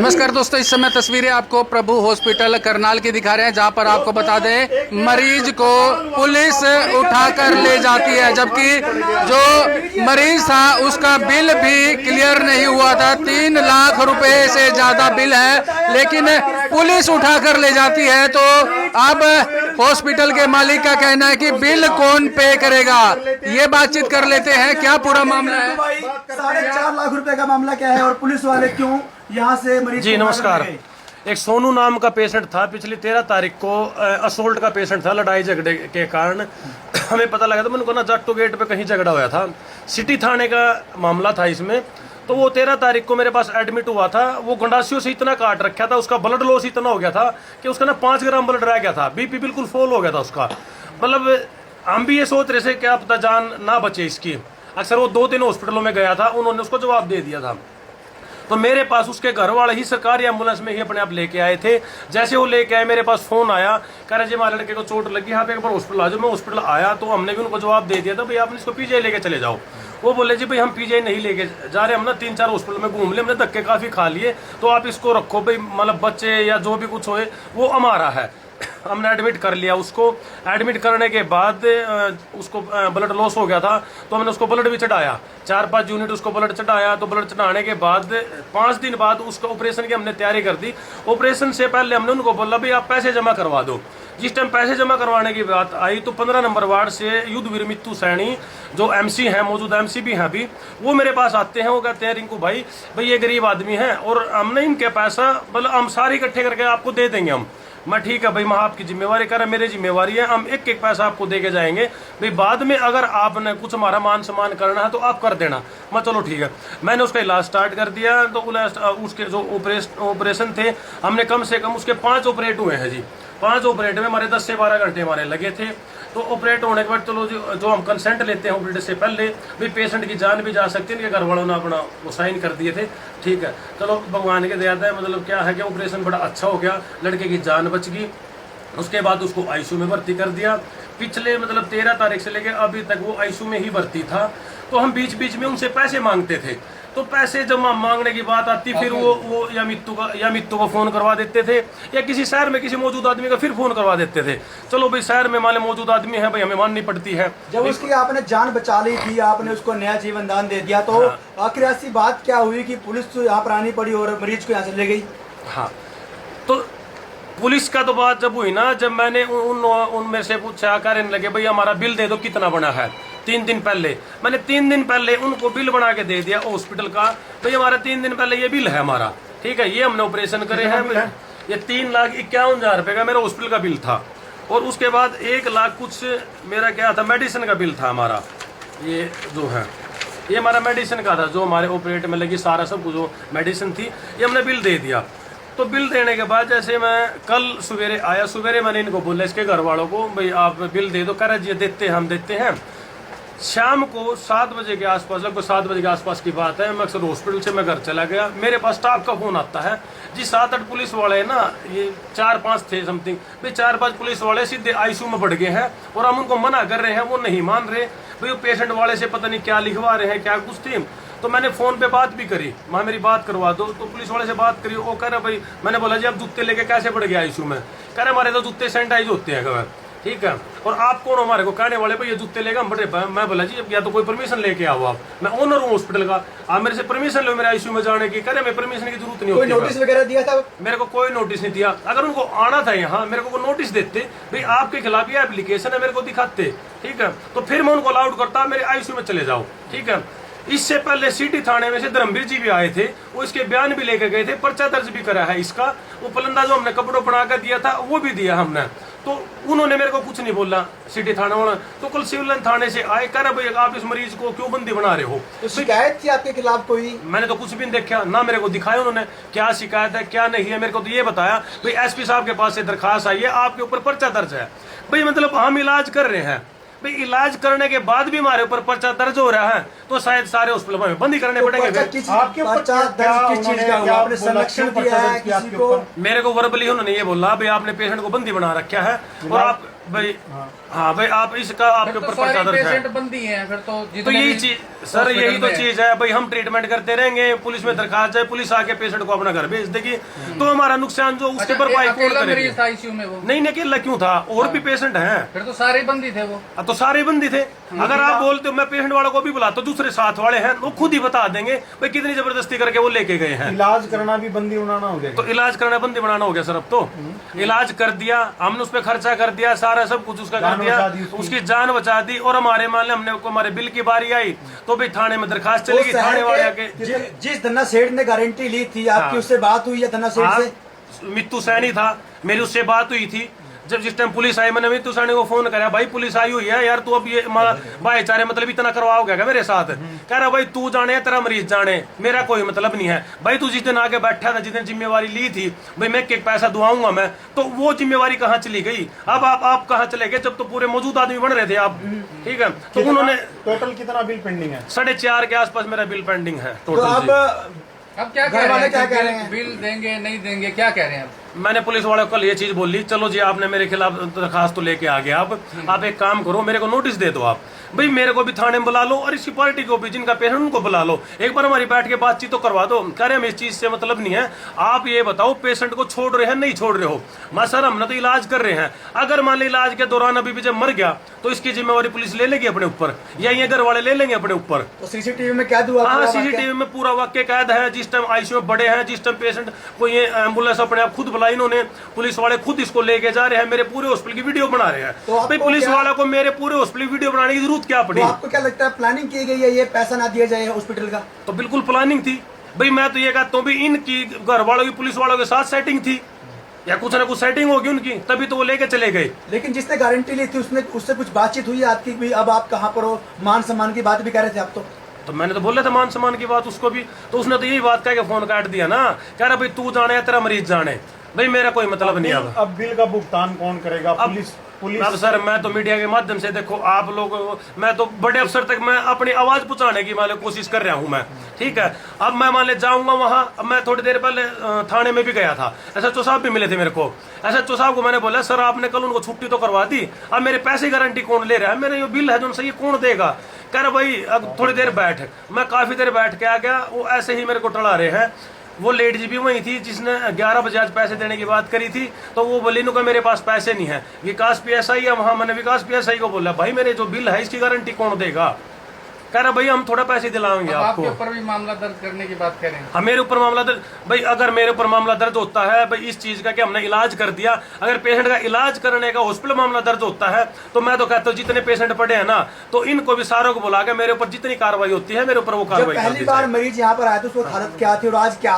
नमस्कार दोस्तों, इस समय तस्वीरें आपको प्रभु हॉस्पिटल करनाल की दिखा रहे हैं, जहां पर आपको बता दें मरीज को पुलिस उठाकर ले जाती है, जबकि जो मरीज था उसका बिल भी क्लियर नहीं हुआ था। 3 लाख रुपए से ज्यादा बिल है, लेकिन पुलिस उठाकर ले जाती है। तो अब हॉस्पिटल के मालिक का कहना है कि बिल कौन पे करेगा, ये बातचीत कर लेते हैं। क्या पूरा मामला है? 4.5 लाख रुपए का मामला क्या है और पुलिस वाले क्यों यहाँ से मरीज? जी नमस्कार। एक सोनू नाम का पेशेंट था, पिछली 13 तारीख को असोल्ट का पेशेंट था। लड़ाई झगड़े के कारण हमें पता लगा था, मैंने कहा ना जाट्टू गेट पे कहीं झगड़ा हुआ था। सिटी थाने का मामला था इसमें। तो वो 13 तारीख को मेरे पास एडमिट हुआ था। वो गंडासियों से इतना काट रखा था, उसका ब्लड लॉस इतना हो गया था कि उसका ना 5 ग्राम ब्लड रह गया था। बीपी बिल्कुल फॉल हो गया था उसका। मतलब हम भी ये सोच रहे थे क्या पता जान ना बचे इसकी। अक्सर वो 2 दिन हॉस्पिटलों में गया था, उन्होंने उसको जवाब दे दिया था। तो मेरे पास उसके घर वाले ही सरकारी एम्बुलेंस में ही अपने आप लेके आए थे। जैसे वो लेके आए मेरे पास फोन आया, कह रहे जी हमारे लड़के को चोट लगी, यहाँ पे एक बार हॉस्पिटल आ जाओ। मैं हॉस्पिटल आया तो हमने भी उनको जवाब दे दिया था, भाई आपने इसको पीजीआई लेके चले जाओ। वो बोले जी भाई हम पीजीआई नहीं लेके जा रहे, हम ना 3-4 हॉस्पिटल में घूम ले, हमने धक्के काफी खा लिए, तो आप इसको रखो भाई, मतलब बच्चे या जो भी कुछ होए वो हमारा है। हमने एडमिट कर लिया उसको। एडमिट करने के बाद उसको ब्लड लॉस हो गया था, तो हमने उसको ब्लड भी चढ़ाया, 4-5 यूनिट उसको ब्लड चढ़ाया। तो ब्लड चढ़ाने के बाद 5 दिन बाद उसका ऑपरेशन की हमने तैयारी कर दी। ऑपरेशन से पहले हमने उनको बोला भाई आप पैसे जमा करवा दो। जिस टाइम पैसे जमा करवाने की बात आई तो 15 नंबर वार्ड से युद्धवीर मित्तू सैनी जो एमसी हैं, मौजूदा एमसी भी हैं अभी, वो मेरे पास आते हैं। वो कहते हैं रिंकू भाई ये गरीब आदमी है और हमने इनके पैसा मतलब हम सारे इकट्ठे करके आपको दे देंगे हम। मैं ठीक है भाई, मैं आपकी जिम्मेवारी कर रहा है, मेरी जिम्मेवारी है, हम एक एक पैसा आपको दे के जाएंगे भाई। बाद में अगर आपने कुछ हमारा मान सम्मान करना है तो आप कर देना। मैं चलो ठीक है। मैंने उसका इलाज स्टार्ट कर दिया। तो उसके जो ऑपरेशन थे हमने कम से कम उसके 5 ऑपरेट हुए हैं जी। 5 ऑपरेट में हमारे 10 से 12 घंटे हमारे लगे थे। तो ऑपरेट होने के बाद चलो जो हम कंसेंट लेते हैं ऑपरेट से पहले भी पेशेंट की जान भी जा सकती है, इनके घर वालों ने अपना वो साइन कर दिए थे। ठीक है, चलो भगवान के दया है, मतलब क्या है कि ऑपरेशन बड़ा अच्छा हो गया, लड़के की जान बच गई। उसके बाद उसको आईसीयू में भर्ती कर दिया। पिछले मतलब 13 तारीख से लेकर अभी तक वो आईसीयू में ही भर्ती था। तो हम बीच बीच में उनसे पैसे मांगते थे, तो पैसे जब मांगने की बात आती फिर वो या मित्तू को फोन करवा देते थे, या किसी शहर में किसी मौजूद आदमी का फिर फोन करवा देते थे। चलो भाई शहर में मान मौजूद आदमी है भाई, हमें माननी पड़ती है। जब उसकी आपने जान बचा ली थी, आपने उसको नया जीवन दान दे दिया, तो आखिर ऐसी बात क्या हुई कि पुलिस तो यहाँ पर आनी पड़ी और मरीज को यहाँ से ले गई? हाँ, तो पुलिस का तो बात जब हुई ना, जब मैंने उन मेरे से पूछा, कहने लगे भाई हमारा बिल दे दो कितना बना है। 3 दिन पहले मैंने 3 दिन पहले उनको बिल बना के दे दिया हॉस्पिटल का, भाई हमारा 3 दिन पहले ये बिल है हमारा। ठीक है, ये हमने ऑपरेशन करे हैं। ये 3,51,000 रुपए का मेरा हॉस्पिटल का बिल था। और उसके बाद 1 लाख कुछ मेरा क्या था, मेडिसिन का बिल था हमारा। ये जो है ये हमारा मेडिसिन का था, जो हमारे ऑपरेट में लगी सारा सब कुछ जो मेडिसिन थी, ये हमने बिल दे दिया। तो बिल देने के बाद जैसे मैं कल सवेरे आया, सवेरे मैंने इनको बोला इसके घर वालों को भाई आप बिल दे दो। कह रहे जी देते हैं, हम देते हैं। शाम को 7 बजे के आसपास, लगभग 7 बजे के आसपास की बात है, मैं अक्सर हॉस्पिटल से मैं घर चला गया, मेरे पास स्टाफ का फोन आता है जी 7-8 पुलिस वाले ना, ये 4-5 थे समथिंग भाई, 4-5 पुलिस वाले सीधे आईसीयू में बढ़ गए हैं और हम उनको मना कर रहे हैं, वो नहीं मान रहे भाई। वो पेशेंट वाले से पता नहीं क्या लिखवा रहे हैं, क्या कुछ थी। तो मैंने फोन पे बात भी करी, माँ मेरी बात करवा दो। तो पुलिस वाले से बात करी, वो कह रहे भाई, मैंने बोला जी आप जूते लेके कैसे बढ़ गया आईसीयू में? कह रहे हमारे तो जूते सैनिटाइज होते हैं। ठीक है, और आप कौन हमारे को कहने वाले भाई ये जूते लेगा हम बढ़े? मैं बोला जी या तो कोई परमिशन लेके आओ आप, मैं ओनर हूँ हॉस्पिटल का, आप मेरे से परमिशन लो मेरे आईसीयू में जाने की। करे मैं परमिशन की जरूरत नहीं होती। कोई नोटिस वगैरह दिया था? मेरे को कोई नोटिस नहीं दिया। अगर उनको आना था यहाँ, मेरे को नोटिस देते भाई आपके खिलाफ ये एप्लीकेशन है, मेरे को दिखाते। ठीक है, तो फिर मैं उनको अलाउड करता मेरे आईसीयू में चले जाओ। ठीक है, इससे पहले सिटी थाने में से धर्मवीर जी भी आए थे, वो इसके बयान भी लेकर गए थे, पर्चा दर्ज भी करा है इसका। वो पलंदा जो हमने कपड़ों बना कर दिया था वो भी दिया हमने। तो उन्होंने मेरे को कुछ नहीं बोला सिटी थाना वाला। तो कल सिविल लाइन थाने से आए, कह रहे भाई आप इस मरीज को क्यों बंदी बना रहे हो? तो शिकायत थी आपके खिलाफ कोई? मैंने तो कुछ भी नहीं देखा ना, मेरे को दिखाया उन्होंने क्या शिकायत है क्या नहीं है। मेरे को तो ये बताया भाई एसपी साहब के पास से दरखास्त आई है, आपके ऊपर पर्चा दर्ज है। भाई मतलब हम इलाज कर रहे हैं भाई, इलाज करने के बाद भी हमारे ऊपर पर्चा दर्ज हो रहा है, तो शायद सारे हॉस्पिटल में बंदी करने पड़ेंगे। आपके पर्चा दर्ज किस चीज का हुआ? आपने संरक्षण दिया है किसी को? मेरे को वर्बली उन्होंने ये बोला भाई आपने पेशेंट को बंदी बना रखा है और आप भाई हाँ भाई आप इसका आपके ऊपर पर्चा दर्ज है। पेशेंट बंदी हैं फिर तो तो यही चीज सर, यही तो चीज है भाई, हम ट्रीटमेंट करते रहेंगे, पुलिस में दरखास्त जाए, पुलिस आके पेशेंट को अपना घर भेज देगी, तो हमारा नुकसान जो उसके भरपाई कौन करेगी? मरीज था आईसीयू में वो? नहीं अकेला क्यों था, और भी पेशेंट हैं। फिर तो सारे बंदी थे वो। तो सारे बंदी थे। अगर आप बोलते हो मैं पेशेंट वालों को भी बुलाता हूँ, दूसरे साथ वाले हैं वो खुद ही बता देंगे भाई कितनी जबरदस्ती करके वो लेके गए हैं। इलाज करना भी बंदी बनाना हो गया। तो इलाज करना बंदी बनाना हो गया सर। अब तो इलाज कर दिया हमने, उस पर खर्चा कर दिया, सारा सब कुछ उसका कर दिया, उसकी जान बचा दी। और हमारे मान हमने हमारे बिल की बारी आई तो भाई थाने में दरखास्त चलेगी, थाने वाले आके जिस धन्ना सेठ ने गारंटी ली थी आपकी, हाँ। उससे बात हुई है धन्ना सेठ से? मित्तू सैनी था, मेरी उससे बात हुई थी। जब जिस टाइम पुलिस आई मैंने मित्तू सैनी को फोन करा, भाई पुलिस आई हुई है यार, तू अब ये भाईचारे मतलब इतना करवाओगे क्या मेरे साथ? कह रहा भाई तू जाने तेरा मरीज जाने, मेरा कोई मतलब नहीं है। भाई तू जिस दिन आके बैठा था, जिस दिन जिम्मेवारी ली थी भाई मैं एक पैसा दुआऊंगा मैं, तो वो जिम्मेवारी कहाँ चली गई? अब आप कहाँ चले गए जब तो पूरे मौजूद आदमी बन रहे थे आप? ठीक है, तो उन्होंने टोटल कितना बिल पेंडिंग है? 4.5 के आसपास मेरा बिल पेंडिंग है तो टोटल। अब क्या कह रहे हैं? क्या कह रहे हैं? बिल देंगे नहीं देंगे क्या कह रहे हैं? मैंने पुलिस वाले को कल ये चीज बोली, चलो जी आपने मेरे खिलाफ दरखास्त तो लेके आ गया, आप एक काम करो मेरे को नोटिस दे दो आप, भाई मेरे को भी थाने में बुला लो और इसी पार्टी को भी जिनका पेशेंट उनको बुला लो, एक बार हमारी बैठ के बातचीत तो करवा दो। कह रहे हम इस चीज से मतलब नहीं है, आप ये बताओ पेशेंट को छोड़ रहे हैं नहीं छोड़ रहे हो? मैं सर हमने तो इलाज कर रहे हैं, अगर मान लो इलाज के दौरान अभी भी जब मर गया तो इसकी जिम्मेवारी पुलिस ले लेगी अपने ऊपर, या ये घर वाले ले लेंगे अपने ऊपर। तो सीसीटीवी में कैद हुआ? हाँ सीसीटीवी में पूरा वाक्य कैद है, जिस टाइम आईसीयू में बड़े हैं, जिस टाइम पेशेंट को ये एम्बुलेंस अपने आप खुद बुलाई इन्होंने, पुलिस वाले खुद इसको लेके जा रहे हैं, मेरे पूरे हॉस्पिटल की वीडियो बना रहे हैं। तो भाई पुलिस वाला को मेरे पूरे हॉस्पिटल की वीडियो बनाने की जरूरत क्या पड़ी? तो आपको क्या लगता है प्लानिंग की गई है ये पैसा ना दिया जाए हॉस्पिटल का? तो बिल्कुल प्लानिंग थी भाई, मैं तो ये कहता हूँ भी इनकी घर वालों की पुलिस वालों के साथ सेटिंग थी, या कुछ ना कुछ सेटिंग होगी उनकी, तभी तो वो लेके चले गए। लेकिन जिसने गारंटी ली थी उससे कुछ बातचीत हुई आपकी भी? अब आप कहाँ पर हो? मान सम्मान की बात भी कह रहे थे आप तो मैंने तो बोला था मान सम्मान की बात उसको भी, तो उसने तो यही बात कह के फोन काट दिया ना, कह रहा भाई तू जाने या तेरा मरीज जाने, भाई मेरा कोई मतलब नहीं। अब बिल का भुगतान कौन करेगा? पुलिस। अब सर मैं तो मीडिया के माध्यम से देखो आप लोग, मैं तो बड़े अफसर तक मैं अपनी आवाज पहुंचाने की मान लो कोशिश कर रहा हूं मैं, ठीक है। अब मैं मान ले जाऊंगा वहां, अब मैं थोड़ी देर पहले थाने में भी गया था, SHO साहब भी मिले थे मेरे को। SHO साहब को मैंने बोला सर आपने कल उनको छुट्टी तो करवा दी, अब मेरे पैसे गारंटी कौन ले रहा है? मेरा ये बिल है जो उनसे ये कौन देगा? कह रहा भाई अब थोड़ी देर बैठ, मैं काफी देर बैठ के आ गया, वो ऐसे ही मेरे को टला रहे हैं। वो लेडी जी भी वही थी जिसने 11 बजे आज पैसे देने की बात करी थी, तो वो बोली नु का मेरे पास पैसे नहीं है। विकास PSI है वहां, मैंने विकास PSI को बोला भाई मेरे जो बिल है इसकी गारंटी कौन देगा? कह रहा भाई हम थोड़ा पैसे दिलाएंगे आपको। आपके ऊपर भी मामला दर्ज करने की बात करें? हाँ मेरे ऊपर मामला दर्ज, भाई अगर मेरे ऊपर मामला दर्ज होता है भाई इस चीज का कि हमने इलाज कर दिया, अगर पेशेंट का इलाज करने का हॉस्पिटल मामला दर्ज होता है तो मैं तो कहता हूँ जितने पेशेंट पड़े हैं ना, तो इनको भी सारों को बुला के मेरे ऊपर जितनी कार्रवाई होती है मेरे ऊपर वो कार्रवाई। पहली बार मरीज यहाँ पर आया था उसको हालत क्या थी और आज क्या?